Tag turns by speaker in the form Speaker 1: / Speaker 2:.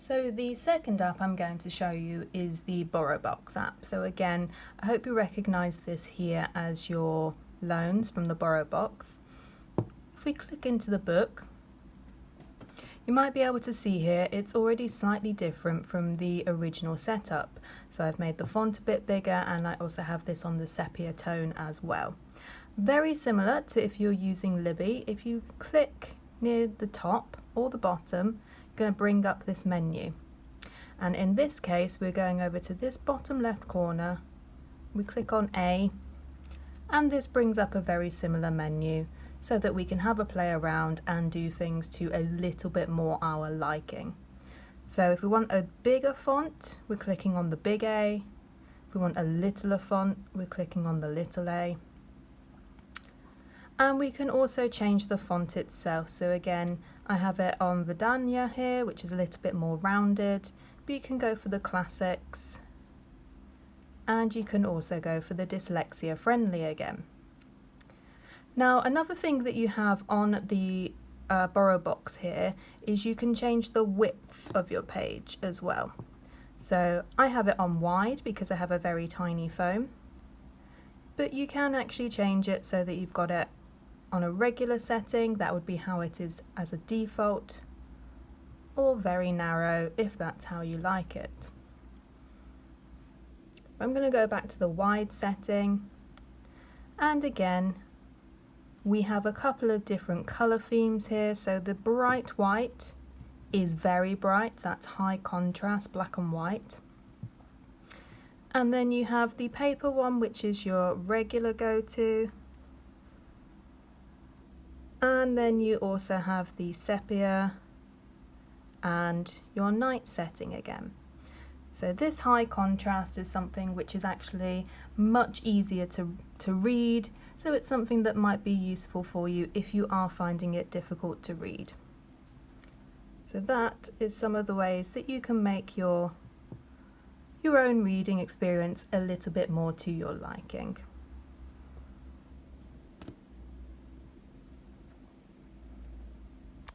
Speaker 1: So the second app I'm going to show you is the BorrowBox app. So again, I hope you recognize this here as your loans from the BorrowBox. If we click into the book, you might be able to see here it's already slightly different from the original setup. So I've made the font a bit bigger, and I also have this on the sepia tone as well. Very similar to if you're using Libby. If you click near the top or the bottom, going to bring up this menu, and in this case we're going over to this bottom left corner. We click on A, and this brings up a very similar menu so that we can have a play around and do things to a little bit more our liking. So if we want a bigger font, we're clicking on the big A. If we want a littler font, we're clicking on the little A. And we can also change the font itself. So again, I have it on Vidania here, which is a little bit more rounded, but you can go for the classics, and you can also go for the dyslexia friendly again. Now, another thing that you have on the BorrowBox here is you can change the width of your page as well. So I have it on wide because I have a very tiny phone, but you can actually change it so that you've got it on a regular setting. That would be how it is as a default, or very narrow if that's how you like it. I'm going to go back to the wide setting, and again we have a couple of different color themes here. So the bright white is very bright, that's high contrast, black and white. And then you have the paper one, which is your regular go-to. And then you also have the sepia and your night setting again. So this high contrast is something which is actually much easier to read, so it's something that might be useful for you if you are finding it difficult to read. So that is some of the ways that you can make your own reading experience a little bit more to your liking.